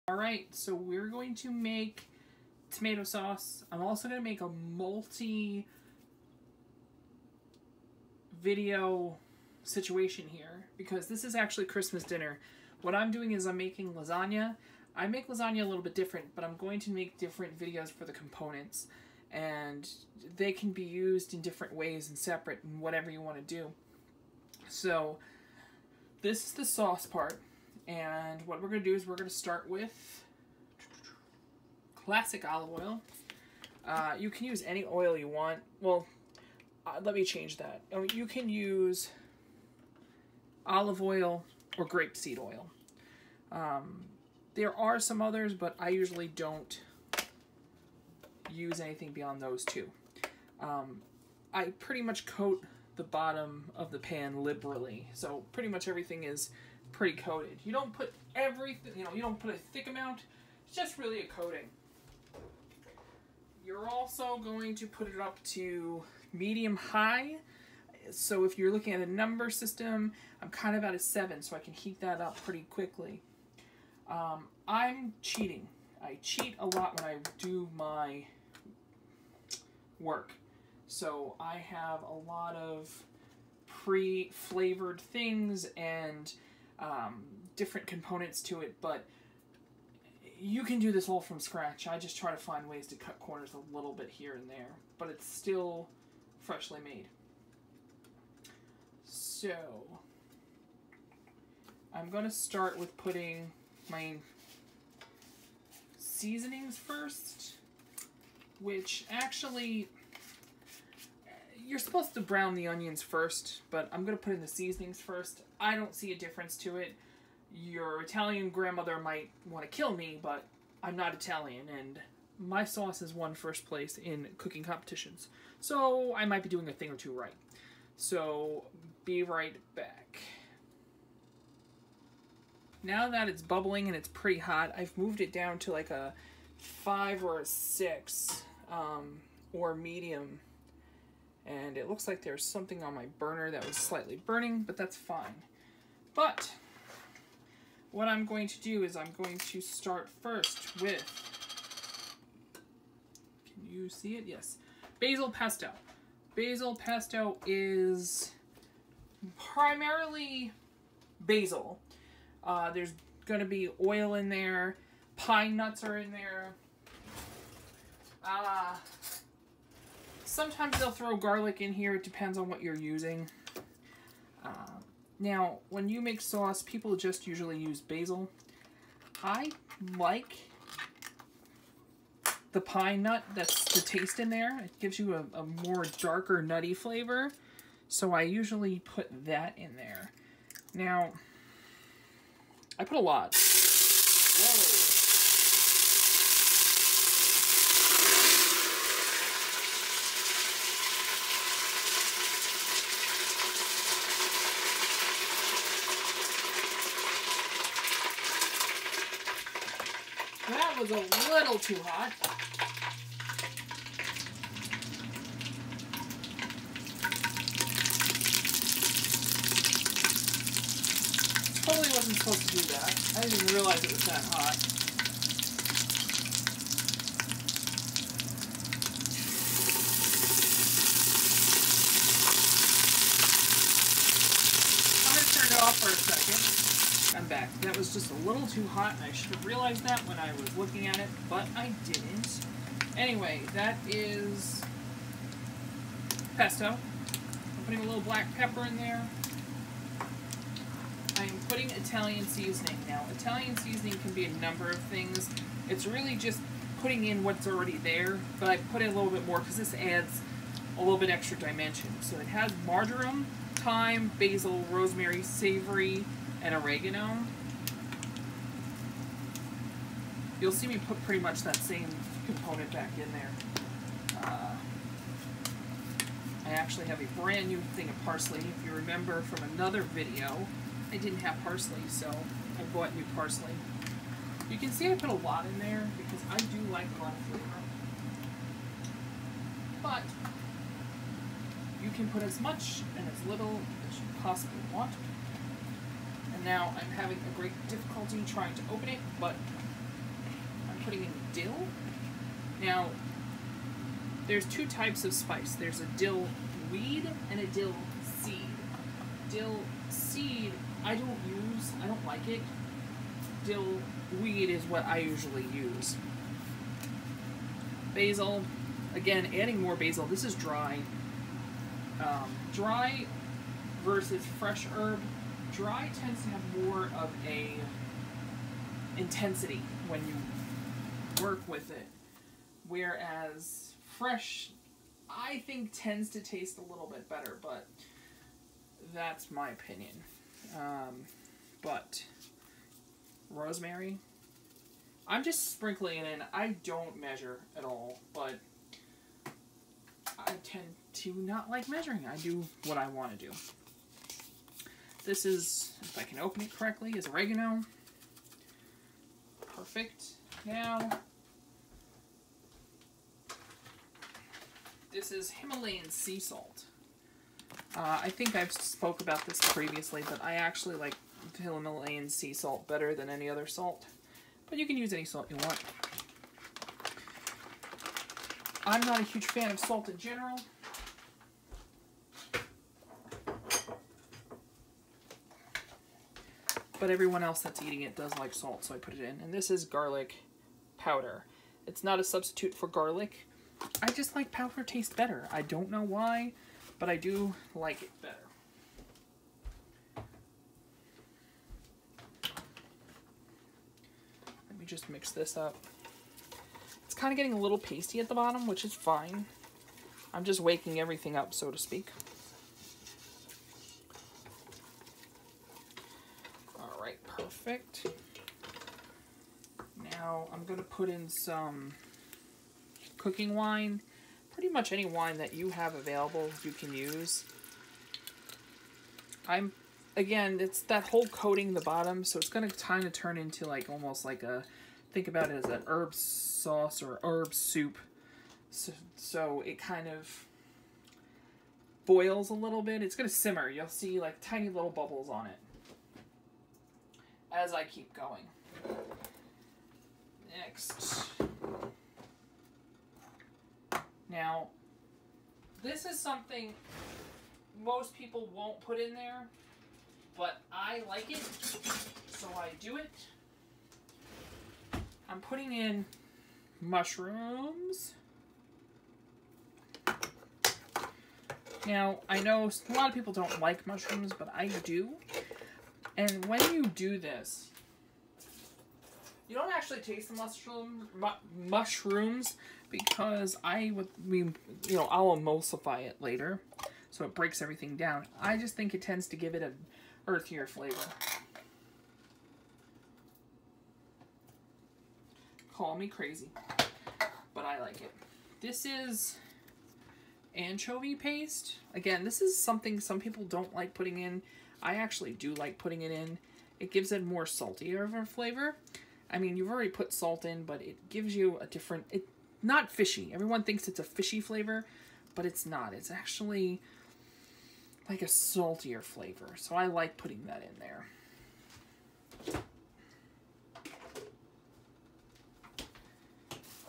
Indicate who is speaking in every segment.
Speaker 1: Alright, so we're going to make tomato sauce. I'm also going to make a multi-video situation here because this is actually Christmas dinner. What I'm doing is I'm making lasagna. I make lasagna a little bit different, but I'm going to make different videos for the components. And they can be used in different ways and separate and whatever you want to do. So this is the sauce part. And what we're going to do is we're going to start with classic olive oil. You can use any oil you want. Well, let me change that. You can use olive oil or grapeseed oil. There are some others, but I usually don't use anything beyond those two. I pretty much coat the bottom of the pan liberally, so pretty much everything is pre-coated. You don't put everything, you don't put a thick amount, it's just really a coating. You're also going to put it up to medium-high, so if you're looking at a number system, I'm kind of at a 7, so I can heat that up pretty quickly. I'm cheating. I cheat a lot when I do my work. So I have a lot of pre-flavored things and different components to it, but you can do this all from scratch. I just try to find ways to cut corners a little bit here and there, but it's still freshly made. So I'm going to start with putting my seasonings first, which actually you're supposed to brown the onions first, but I'm going to put in the seasonings first. I don't see a difference to it. Your Italian grandmother might want to kill me, but I'm not Italian, and my sauce has won first place in cooking competitions. So I might be doing a thing or two right. So be right back. Now that it's bubbling and it's pretty hot, I've moved it down to like a 5 or a 6 or medium. And it looks like there's something on my burner that was slightly burning, but that's fine. But what I'm going to do is I'm going to start first with, can you see it? Yes. Basil pesto. Basil pesto is primarily basil. There's going to be oil in there. Pine nuts are in there. Sometimes they'll throw garlic in here. It depends on what you're using. Now, when you make sauce, people just usually use basil. I like the pine nut. That's the taste in there. It gives you a more darker, nutty flavor. So I usually put that in there. Now, I put a lot. Whoa. That was a little too hot. Totally wasn't supposed to do that. I didn't even realize it was that hot. I'm going to turn it off for a second. I'm back. That was just a little too hot, and I should have realized that when I was looking at it, but I didn't. Anyway, that is pesto. I'm putting a little black pepper in there. I'm putting Italian seasoning. Now, Italian seasoning can be a number of things. It's really just putting in what's already there, but I put in a little bit more because this adds a little bit extra dimension. So it has marjoram, thyme, basil, rosemary, savory, and oregano. You'll see me put pretty much that same component back in there. I actually have a brand new thing of parsley. If you remember from another video, I didn't have parsley, so I bought new parsley. You can see I put a lot in there because I do like a lot of flavor. But you can put as much and as little as you possibly want. And now I'm having a great difficulty trying to open it, but putting in dill. Now, there's two types of spice. There's a dill weed and a dill seed. Dill seed, I don't like it. Dill weed is what I usually use. Basil, again, adding more basil. This is dry. Dry versus fresh herb. Dry tends to have more of a intensity when you work with it, whereas fresh, I think, tends to taste a little bit better, but that's my opinion. But rosemary, I'm just sprinkling it in. I don't measure at all, but I tend to not like measuring. I do what I want to do. This is, if I can open it correctly, is oregano. Perfect. Now, this is Himalayan sea salt. I think I've spoke about this previously, but I actually like Himalayan sea salt better than any other salt. But you can use any salt you want. I'm not a huge fan of salt in general. But everyone else that's eating it does like salt, so I put it in. And this is garlic powder. It's not a substitute for garlic. I just like powder tastes better. I don't know why, but I do like it better. Let me just mix this up. It's kind of getting a little pasty at the bottom, which is fine. I'm just waking everything up, so to speak. Alright, perfect. Now I'm going to put in some cooking wine. Pretty much any wine that you have available you can use. Again, it's that whole coating the bottom, so it's going to kind of turn into like almost like a, think about it as an herb sauce or herb soup. So it kind of boils a little bit. It's going to simmer. You'll see like tiny little bubbles on it as I keep going. Next. Now, this is something most people won't put in there, but I like it, so I do it. I'm putting in mushrooms. Now, I know a lot of people don't like mushrooms, but I do. And when you do this, you don't actually taste the mushrooms because I'll emulsify it later, so it breaks everything down. I just think it tends to give it an earthier flavor. Call me crazy, but I like it. This is anchovy paste. Again, this is something some people don't like putting in. I actually do like putting it in. It gives it more saltier of a flavor. I mean, you've already put salt in, but it gives you a different... not fishy. Everyone thinks it's a fishy flavor, but it's not. It's actually like a saltier flavor. So I like putting that in there.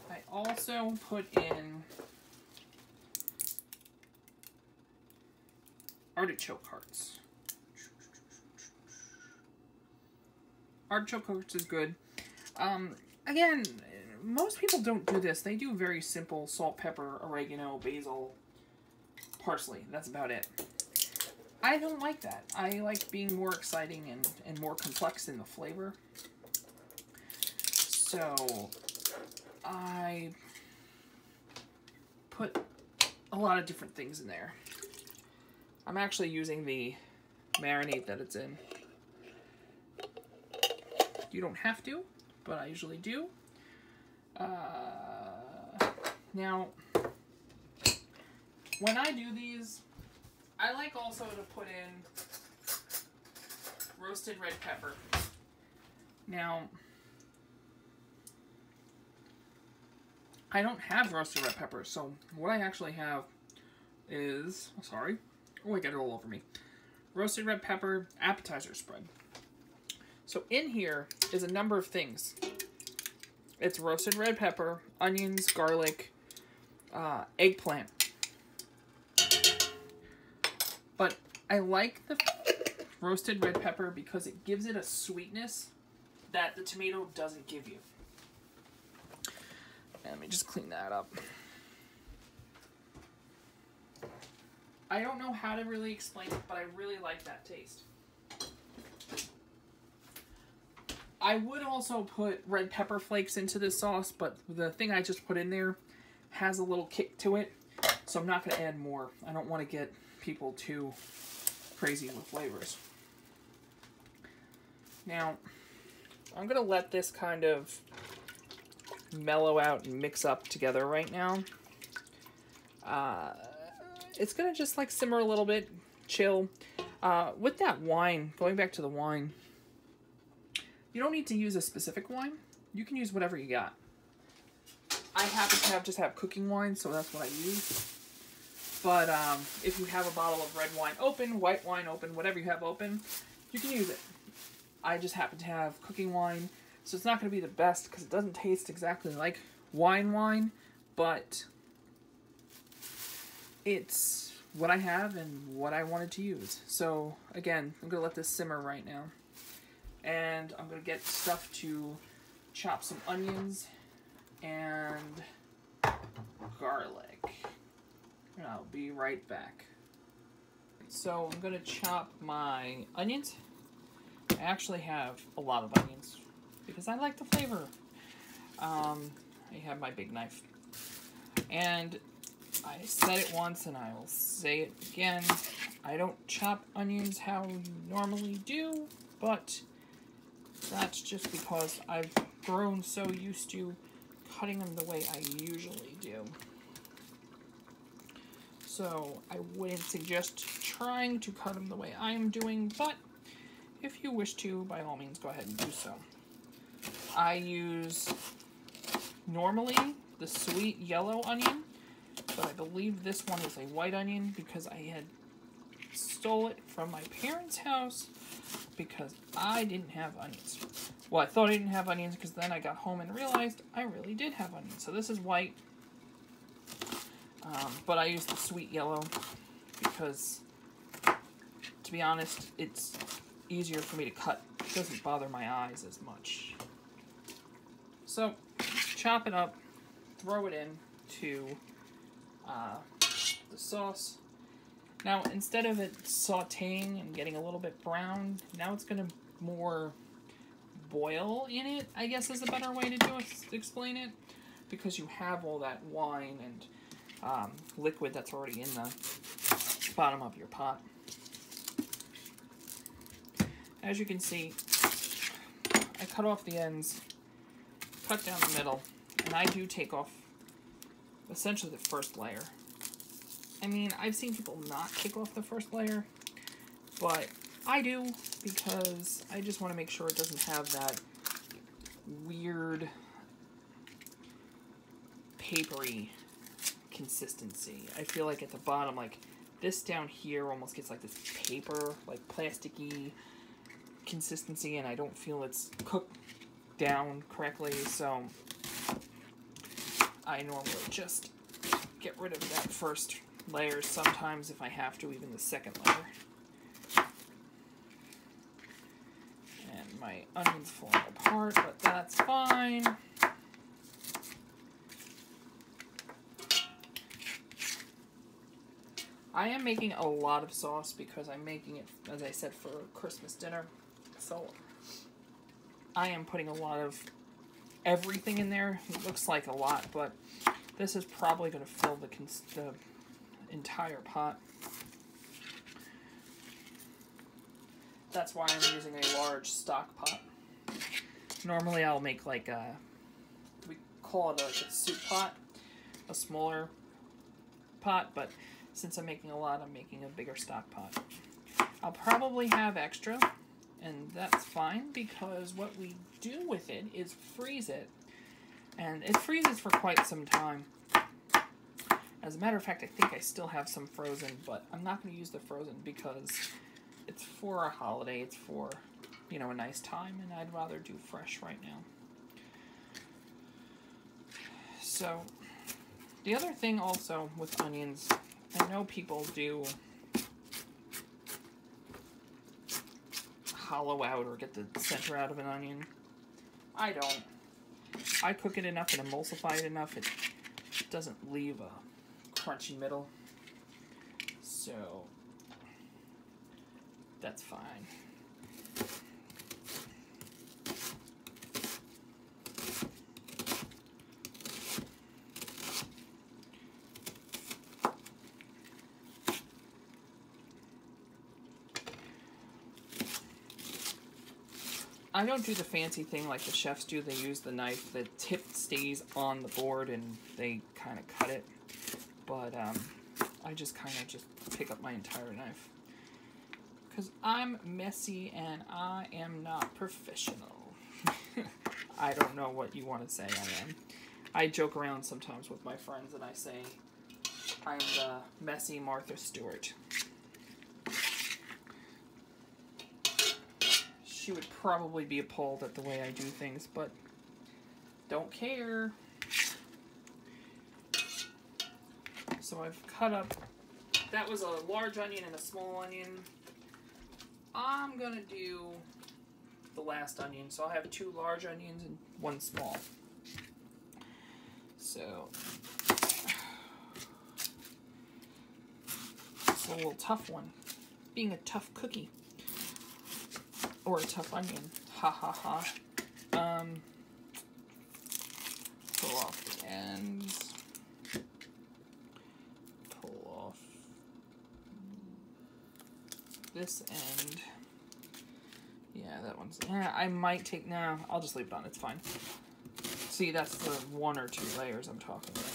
Speaker 1: I also put in artichoke hearts. Artichoke hearts is good. Again, most people don't do this. They do very simple salt, pepper, oregano, basil, parsley. That's about it. I don't like that. I like being more exciting and more complex in the flavor. So I put a lot of different things in there. I'm actually using the marinade that it's in. You don't have to, but I usually do. Now, when I do these, I like also to put in roasted red pepper. Now, I don't have roasted red pepper, so what I actually have is, I got it all over me. Roasted red pepper appetizer spread. So in here is a number of things. It's roasted red pepper, onions, garlic, eggplant. But I like the roasted red pepper because it gives it a sweetness that the tomato doesn't give you. And let me just clean that up. I don't know how to really explain it, but I really like that taste. I would also put red pepper flakes into this sauce, but the thing I just put in there has a little kick to it, so I'm not going to add more. I don't want to get people too crazy with flavors. Now, I'm going to let this kind of mellow out and mix up together right now. It's going to just like simmer a little bit, chill. With that wine, going back to the wine, you don't need to use a specific wine. You can use whatever you got. I happen to just have cooking wine, so that's what I use. But if you have a bottle of red wine open, white wine open, whatever you have open, you can use it. I just happen to have cooking wine, so it's not going to be the best because it doesn't taste exactly like wine, but it's what I have and what I wanted to use. So again, I'm going to let this simmer right now. And I'm going to get stuff to chop some onions and garlic. And I'll be right back. So I'm going to chop my onions. I actually have a lot of onions because I like the flavor. I have my big knife. And I said it once and I will say it again. I don't chop onions how you normally do, but that's just because I've grown so used to cutting them the way I usually do. So I wouldn't suggest trying to cut them the way I'm doing, but if you wish to, by all means, go ahead and do so. I use normally the sweet yellow onion, but I believe this one is a white onion because I had stole it from my parents' house because I didn't have onions. Well, I thought I didn't have onions because then I got home and realized I really did have onions. So this is white, but I use the sweet yellow because, to be honest, it's easier for me to cut. It doesn't bother my eyes as much. So, chop it up, throw it in to the sauce. Now, instead of it sauteing and getting a little bit brown, now it's going to more boil in it, I guess is a better way to explain it, because you have all that wine and liquid that's already in the bottom of your pot. As you can see, I cut off the ends, cut down the middle, and I do take off essentially the first layer. I mean, I've seen people not take off the first layer, but I do because I just want to make sure it doesn't have that weird papery consistency. I feel like at the bottom, like this down here almost gets like this paper, like plasticky consistency, and I don't feel it's cooked down correctly, so I normally just get rid of that first layer, sometimes if I have to, even the second layer. And my onion's falling apart, but that's fine. I am making a lot of sauce because I'm making it, as I said, for Christmas dinner. So I am putting a lot of everything in there. It looks like a lot, but this is probably going to fill the entire pot. That's why I'm using a large stock pot. Normally I'll make like a, we call it a soup pot, a smaller pot, but since I'm making a lot, I'm making a bigger stock pot. I'll probably have extra, and that's fine because what we do with it is freeze it, and it freezes for quite some time. As a matter of fact, I think I still have some frozen, but I'm not going to use the frozen because it's for a holiday. It's for, you know, a nice time, and I'd rather do fresh right now. So, the other thing also with onions, I know people do hollow out or get the center out of an onion. I don't. I cook it enough and emulsify it enough, it doesn't leave a crunchy middle. So, that's fine. I don't do the fancy thing like the chefs do. They use the knife. The tip stays on the board and they kind of cut it. But I just kind of just pick up my entire knife. Because I'm messy and I am not professional. I don't know what you want to say I am. I joke around sometimes with my friends and I say I'm the messy Martha Stewart. She would probably be appalled at the way I do things, but don't care. So I've cut up, that was a large onion and a small onion. I'm gonna do the last onion, so I'll have 2 large onions and 1 small. So, it's a little tough one, being a tough cookie. Or a tough onion. Ha ha ha. Pull off the ends. Pull off this end. Yeah, that one's... I might take... Nah, I'll just leave it on. It's fine. See, that's the 1 or 2 layers I'm talking about.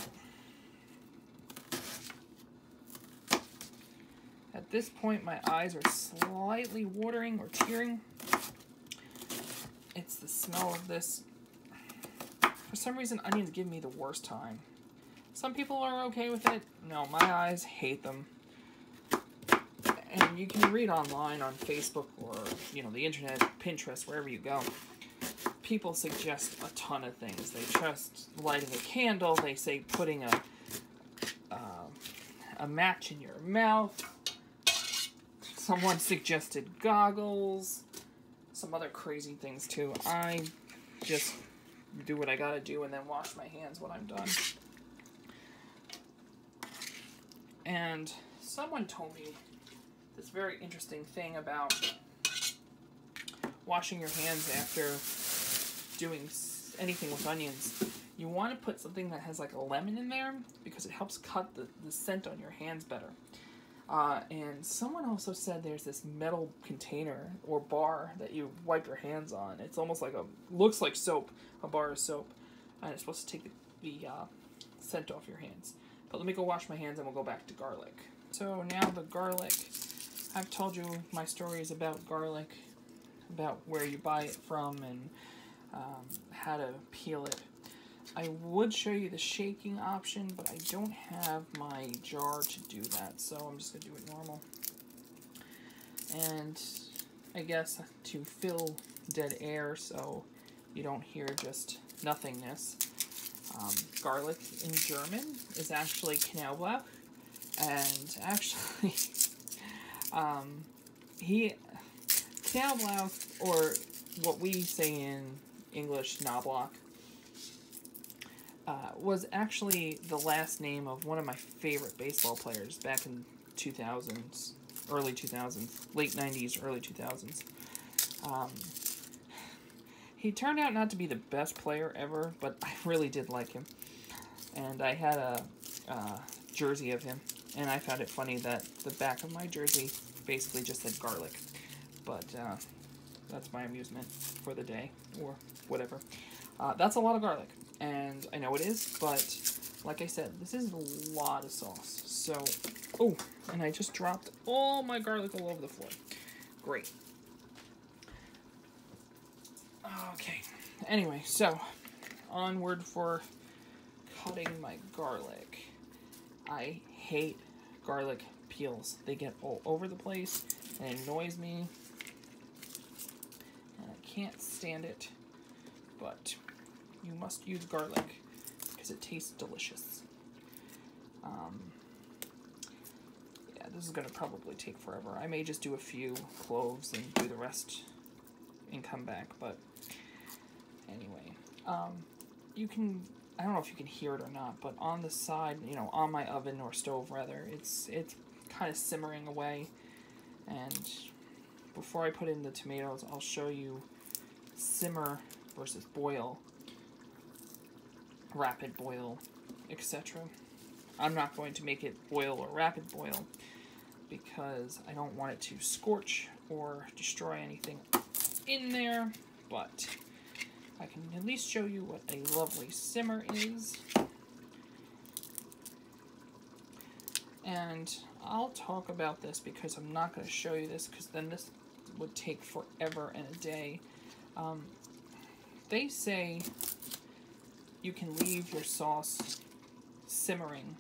Speaker 1: At this point, my eyes are slightly watering or tearing. It's the smell of this. For some reason, onions give me the worst time. Some people are okay with it. No, my eyes hate them. And you can read online on Facebook or, you know, the internet, Pinterest, wherever you go. People suggest a ton of things. They suggest lighting a candle. They say putting a match in your mouth. Someone suggested goggles. Some other crazy things too. I just do what I gotta do and then wash my hands when I'm done. And someone told me this very interesting thing about washing your hands after doing anything with onions. You want to put something that has like a lemon in there because it helps cut the scent on your hands better. And someone also said there's this metal container or bar that you wipe your hands on. It's almost like looks like soap, a bar of soap. And it's supposed to take the scent off your hands. But let me go wash my hands and we'll go back to garlic. So now the garlic. I've told you my stories about garlic, about where you buy it from and how to peel it. I would show you the shaking option, but I don't have my jar to do that, so I'm just going to do it normal. And I guess to fill dead air so you don't hear just nothingness, garlic in German is actually Knoblauch, and actually Knoblauch, or what we say in English, Knoblauch, was actually the last name of one of my favorite baseball players back in 2000s, early 2000s, late 90s, early 2000s. He turned out not to be the best player ever, but I really did like him. And I had a jersey of him, and I found it funny that the back of my jersey basically just said garlic. But that's my amusement for the day, or whatever. That's a lot of garlic. And I know it is, but like I said, this is a lot of sauce. So, oh, and I just dropped all my garlic all over the floor. Great. Okay. Anyway, so onward for cutting my garlic. I hate garlic peels. They get all over the place and it annoys me. And I can't stand it. But you must use garlic because it tastes delicious. Yeah, this is going to probably take forever. I may just do a few cloves and do the rest and come back, but anyway. You can, I don't know if you can hear it or not, but on the side, you know, on my oven or stove rather, it's kind of simmering away. And before I put in the tomatoes, I'll show you simmer versus boil, rapid boil, etc. I'm not going to make it boil or rapid boil because I don't want it to scorch or destroy anything in there, but I can at least show you what a lovely simmer is. And I'll talk about this because I'm not going to show you this because then this would take forever and a day. They say you can leave your sauce simmering,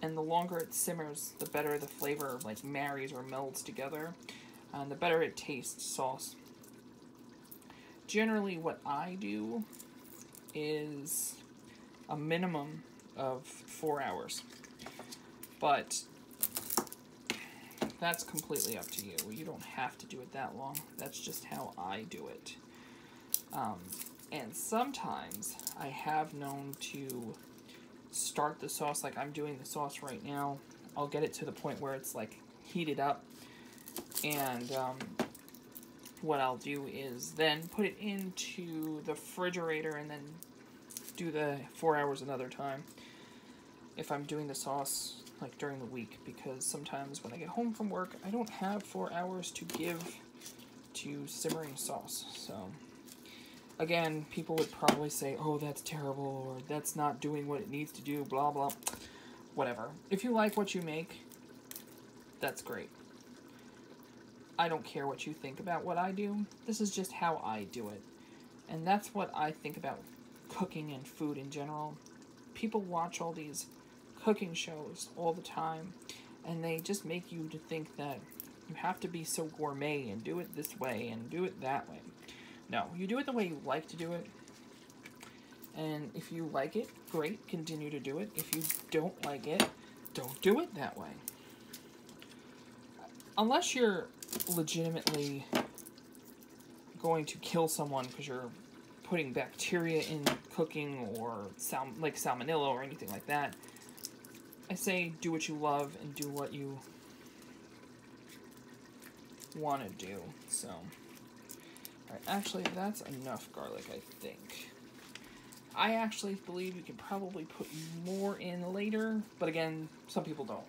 Speaker 1: and the longer it simmers, the better the flavor like marries or melds together, and the better it tastes sauce. Generally, what I do is a minimum of 4 hours, but that's completely up to you. You don't have to do it that long. That's just how I do it. And sometimes I have known to start the sauce like I'm doing the sauce right now. I'll get it to the point where it's like heated up, and what I'll do is then put it into the refrigerator and then do the 4 hours another time if I'm doing the sauce like during the week, because sometimes when I get home from work I don't have 4 hours to give to simmering sauce. So again, people would probably say, oh, that's terrible, or that's not doing what it needs to do, blah blah, whatever. If you like what you make, that's great. I don't care what you think about what I do. This is just how I do it. And that's what I think about cooking and food in general. People watch all these cooking shows all the time, and they just make you to think that you have to be so gourmet and do it this way and do it that way. No, you do it the way you like to do it. And if you like it, great, continue to do it. If you don't like it, don't do it that way. Unless you're legitimately going to kill someone because you're putting bacteria in cooking, or like salmonella or anything like that, I say do what you love and do what you want to do. So, alright, actually that's enough garlic, I think. I actually believe you could probably put more in later, but again, some people don't.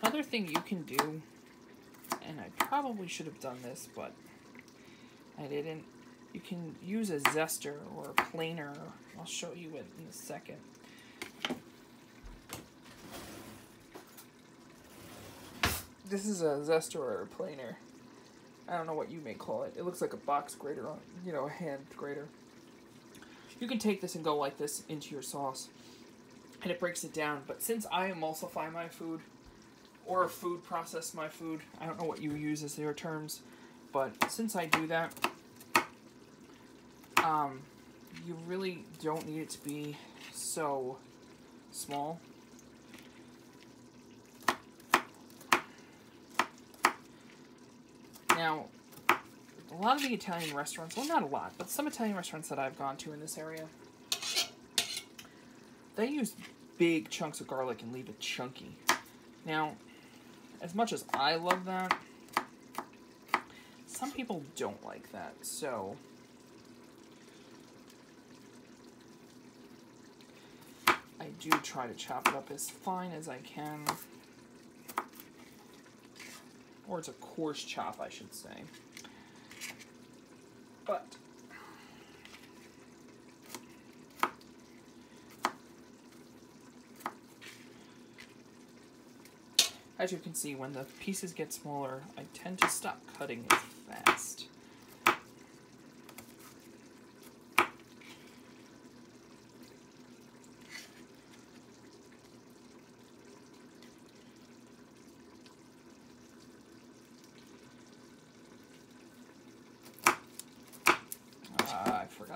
Speaker 1: Another thing you can do, and I probably should have done this, but I didn't, you can use a zester or a planer. I'll show you it in a second. This is a zester or a planer. I don't know what you may call it. It looks like a box grater, you know, a hand grater. You can take this and go like this into your sauce, and it breaks it down. But since I emulsify my food, or food process my food, I don't know what you use as your terms, but since I do that, you really don't need it to be so small. Now, a lot of the Italian restaurants, well, not a lot, but some Italian restaurants that I've gone to in this area, they use big chunks of garlic and leave it chunky. Now, as much as I love that, some people don't like that, so I do try to chop it up as fine as I can. Or it's a coarse chop, I should say. But as you can see, when the pieces get smaller, I tend to stop cutting it fast.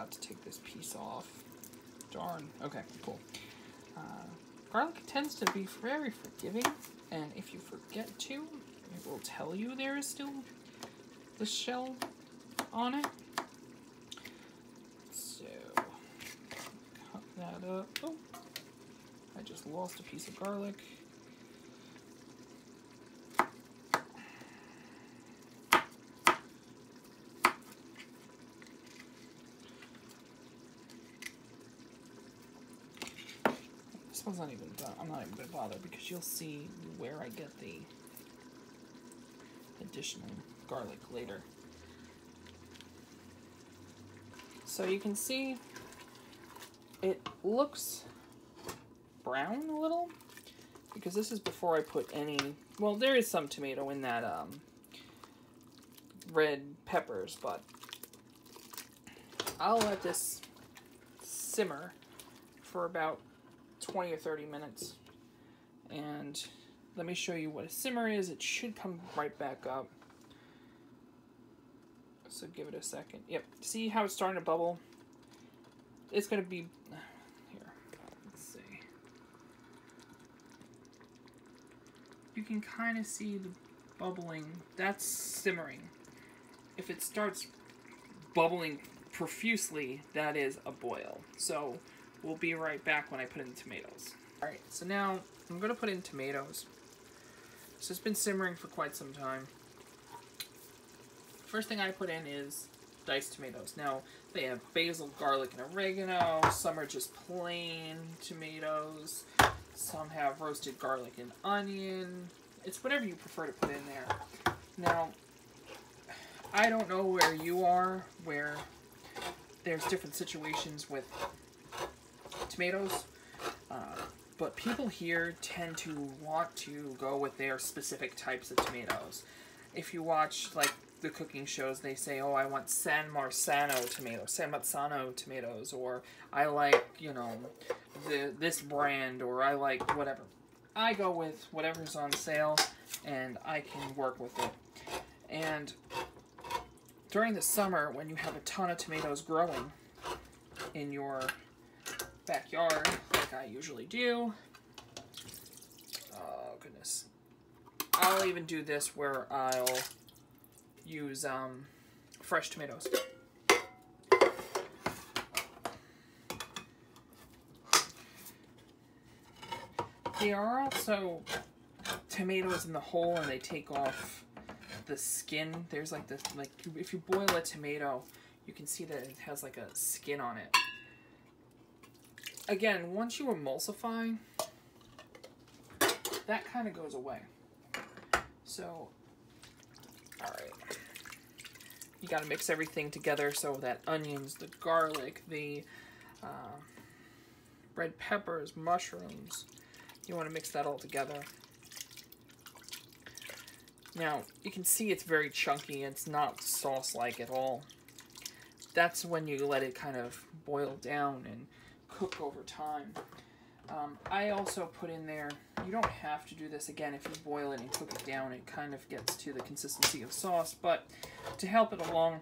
Speaker 1: forgot to take this piece off. Darn. Okay, cool. Garlic tends to be very forgiving, and if you forget to, it will tell you there is still the shell on it. So, cut that up. Oh, I just lost a piece of garlic. This one's not even done. I'm not even going to bother because you'll see where I get the additional garlic later. So you can see it looks brown a little because this is before I put any, well, there is some tomato in that red peppers, but I'll let this simmer for about 20 or 30 minutes. And let me show you what a simmer is. It should come right back up. So give it a second. Yep. See how it's starting to bubble? It's going to be... Here. Let's see. You can kind of see the bubbling. That's simmering. If it starts bubbling profusely, that is a boil. So we'll be right back when I put in the tomatoes. Alright, so now I'm going to put in tomatoes. So it's been simmering for quite some time. First thing I put in is diced tomatoes. Now, they have basil, garlic, and oregano. Some are just plain tomatoes. Some have roasted garlic and onion. It's whatever you prefer to put in there. Now, I don't know where you are, where there's different situations with tomatoes, but people here tend to want to go with their specific types of tomatoes. If you watch, like, the cooking shows, they say, oh, I want San Marzano tomatoes, or I like, you know, this brand, or I like whatever. I go with whatever's on sale, and I can work with it. And during the summer, when you have a ton of tomatoes growing in your backyard, like I usually do, oh goodness, I'll even do this where I'll use fresh tomatoes. There are also tomatoes in the hole, and they take off the skin. There's like this, like if you boil a tomato, you can see that it has like a skin on it. Again, once you emulsify, that kind of goes away. So, alright. You gotta mix everything together so that onions, the garlic, the red peppers, mushrooms, you want to mix that all together. Now, you can see it's very chunky. It's not sauce-like at all. That's when you let it kind of boil down and cook over time. I also put in there, you don't have to do this again. If you boil it and cook it down, it kind of gets to the consistency of sauce. But to help it along,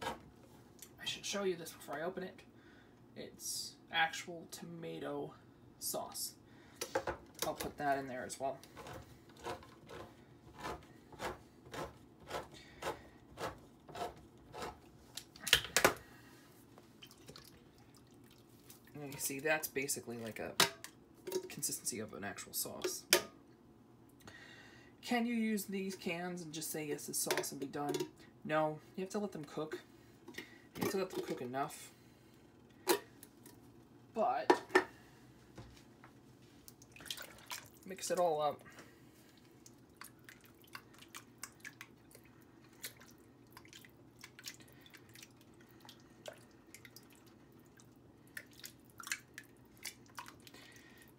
Speaker 1: I should show you this before I open it. It's actual tomato sauce. I'll put that in there as well. And you see, that's basically like a consistency of an actual sauce. Can you use these cans and just say yes, it's sauce and be done? No, you have to let them cook. You have to let them cook enough. But mix it all up.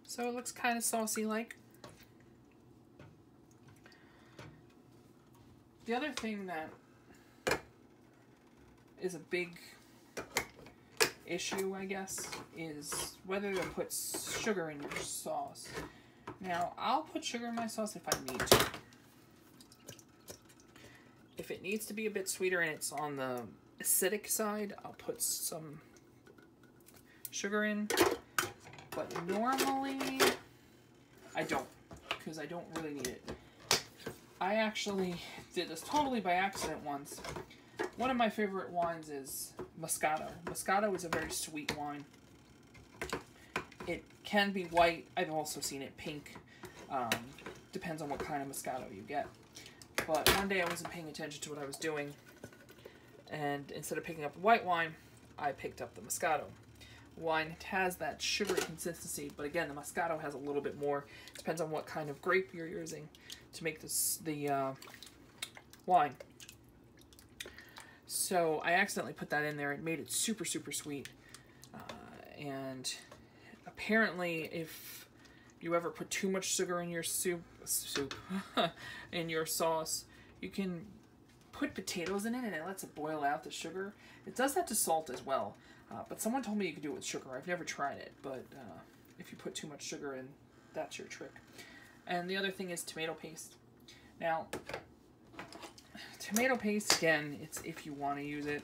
Speaker 1: So it looks kind of saucy-like. The other thing that is a big issue, I guess, is whether to put sugar in your sauce. Now, I'll put sugar in my sauce if I need to. If it needs to be a bit sweeter and it's on the acidic side, I'll put some sugar in, but normally I don't, because I don't really need it. I actually did this totally by accident once. One of my favorite wines is Moscato. Moscato is a very sweet wine. It can be white. I've also seen it pink. Depends on what kind of Moscato you get. But one day I wasn't paying attention to what I was doing, and instead of picking up white wine, I picked up the Moscato. Wine has that sugary consistency, but again, the Moscato has a little bit more. Depends on what kind of grape you're using to make the wine. So I accidentally put that in there. It made it super, super sweet. And apparently, if you ever put too much sugar in your in your sauce, you can put potatoes in it and it lets it boil out the sugar. It does that to salt as well. But someone told me you could do it with sugar. I've never tried it, but if you put too much sugar in, that's your trick. And the other thing is tomato paste. Now, tomato paste, again, it's if you want to use it.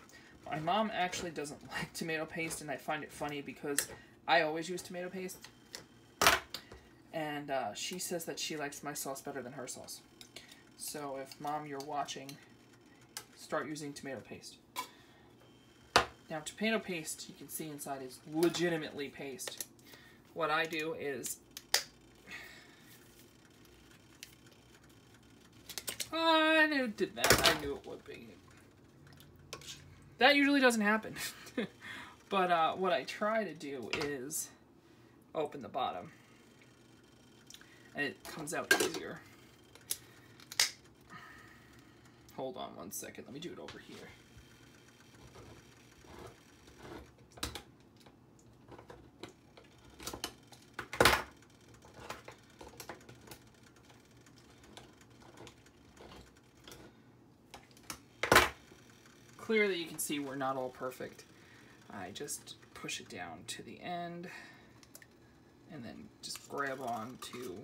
Speaker 1: My mom actually doesn't like tomato paste, and I find it funny because I always use tomato paste. And she says that she likes my sauce better than her sauce. So if, Mom, you're watching, start using tomato paste. Now, tomato paste, you can see inside, is legitimately paste. What I do is... I knew it did that. I knew it would be. That usually doesn't happen. But what I try to do is open the bottom. And it comes out easier. Hold on one second. Let me do it over here. Clearly you can see we're not all perfect. I just push it down to the end and then just grab on to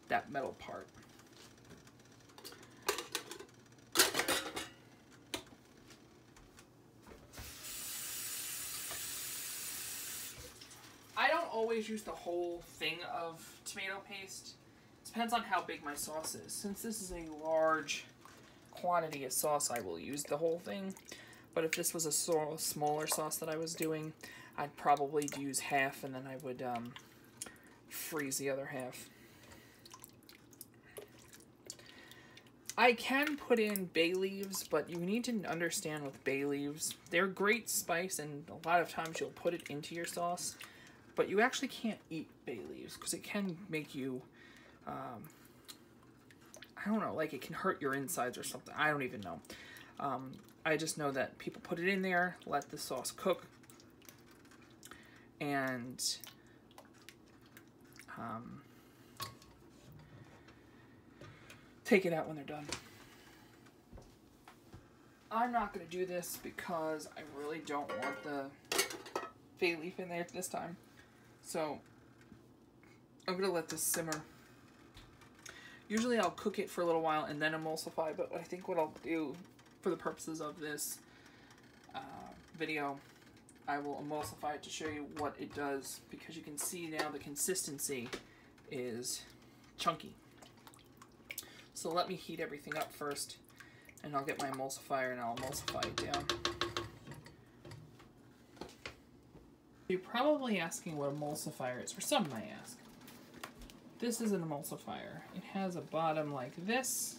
Speaker 1: that metal part. I don't always use the whole thing of tomato paste. It depends on how big my sauce is. Since this is a large quantity of sauce, I will use the whole thing. But if this was a smaller sauce that I was doing, I'd probably use half and then I would freeze the other half. I can put in bay leaves, but you need to understand with bay leaves, they're great spice and a lot of times you'll put it into your sauce, but you actually can't eat bay leaves because it can make you, I don't know, like it can hurt your insides or something. I don't even know. I just know that people put it in there, let the sauce cook, and take it out when they're done. I'm not going to do this because I really don't want the bay leaf in there this time. So I'm going to let this simmer. Usually I'll cook it for a little while and then emulsify, but I think what I'll do for the purposes of this video, I will emulsify it to show you what it does, because you can see now the consistency is chunky. So let me heat everything up first, and I'll get my emulsifier and I'll emulsify it down. You're probably asking what emulsifier is, or some might ask. This is an emulsifier. It has a bottom like this,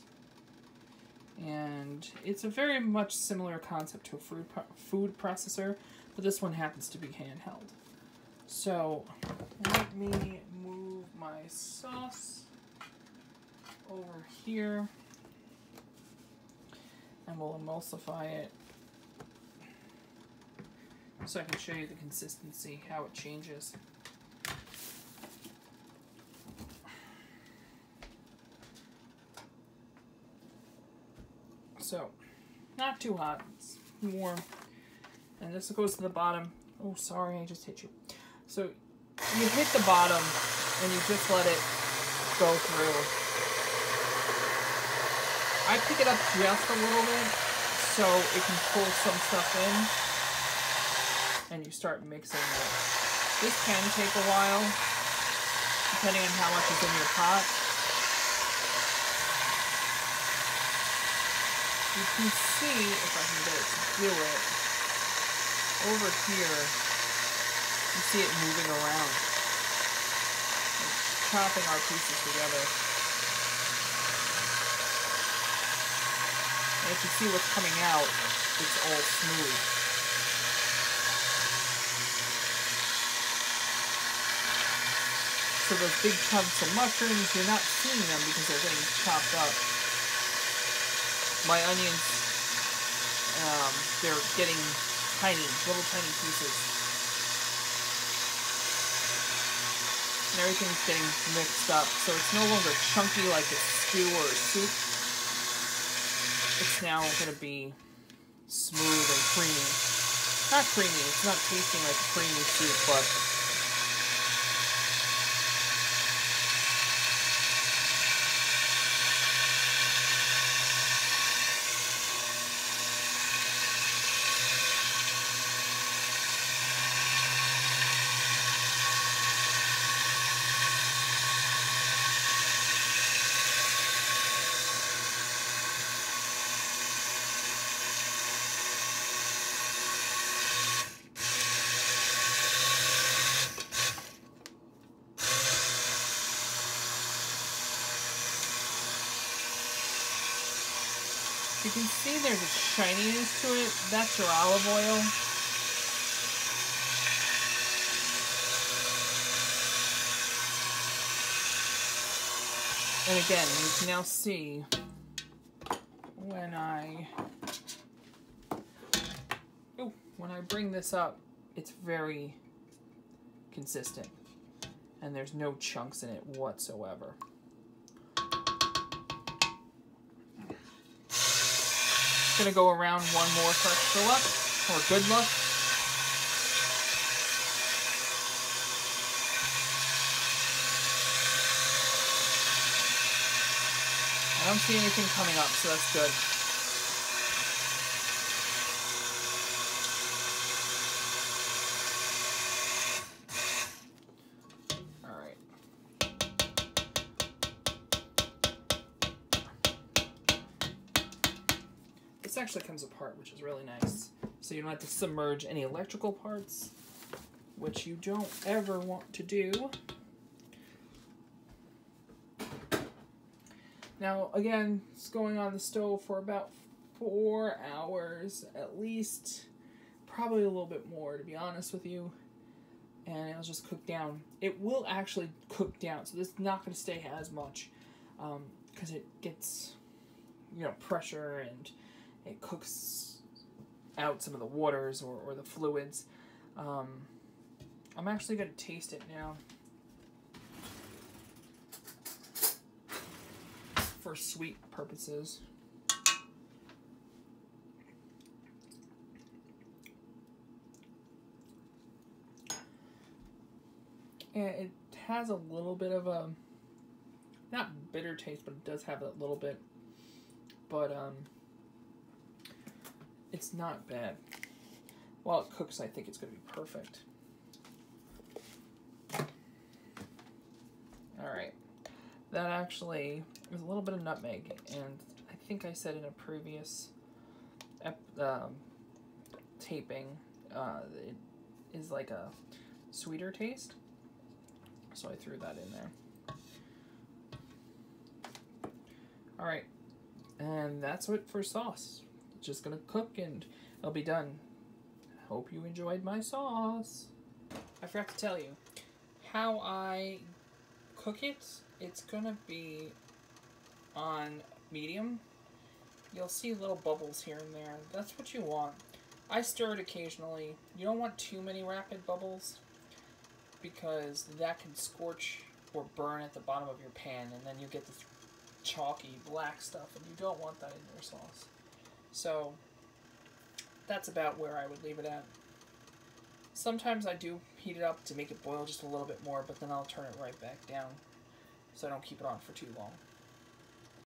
Speaker 1: and it's a very much similar concept to a food processor, but this one happens to be handheld. So let me move my sauce over here, and we'll emulsify it so I can show you the consistency, how it changes. So, not too hot, it's warm. And this goes to the bottom. Oh, sorry, I just hit you. So, you hit the bottom, and you just let it go through. I pick it up just a little bit, so it can pull some stuff in. And you start mixing it. This can take a while, depending on how much is in your pot. You can see, if I can get it to do it, over here, you see it moving around. It's chopping our pieces together. And if you see what's coming out, it's all smooth. So those big chunks of mushrooms, you're not seeing them because they're getting chopped up. My onions, they're getting tiny, little tiny pieces. And everything's getting mixed up, so it's no longer chunky like a stew or a soup. It's now going to be smooth and creamy. Not creamy, it's not tasting like a creamy soup, but you can see there's a shininess to it. That's your olive oil. And again, you can now see when I bring this up, it's very consistent. And there's no chunks in it whatsoever. Gonna go around one more for extra luck, or good luck. I don't see anything coming up, so that's good. Alright. This actually comes apart, which is really nice. So you don't have to submerge any electrical parts, which you don't ever want to do. Now, again, it's going on the stove for about 4 hours, at least. Probably a little bit more, to be honest with you. And it'll just cook down. It will actually cook down, so this is not going to stay as much. Because it gets, pressure and it cooks out some of the waters or the fluids. I'm actually going to taste it now. For sweet purposes. And it has a little bit of a, not bitter taste, but it does have a little bit. But it's not bad. While it cooks, I think it's going to be perfect. Alright. That actually is a little bit of nutmeg, and I think I said in a previous taping, it is like a sweeter taste, so I threw that in there. Alright, and that's it for sauce. It's just gonna cook and it'll be done. Hope you enjoyed my sauce. I forgot to tell you how I cook it. It's gonna be on medium. You'll see little bubbles here and there. That's what you want. I stir it occasionally. You don't want too many rapid bubbles because that can scorch or burn at the bottom of your pan, and then you get this chalky black stuff, and you don't want that in your sauce. So that's about where I would leave it at. Sometimes I do heat it up to make it boil just a little bit more, but then I'll turn it right back down so I don't keep it on for too long.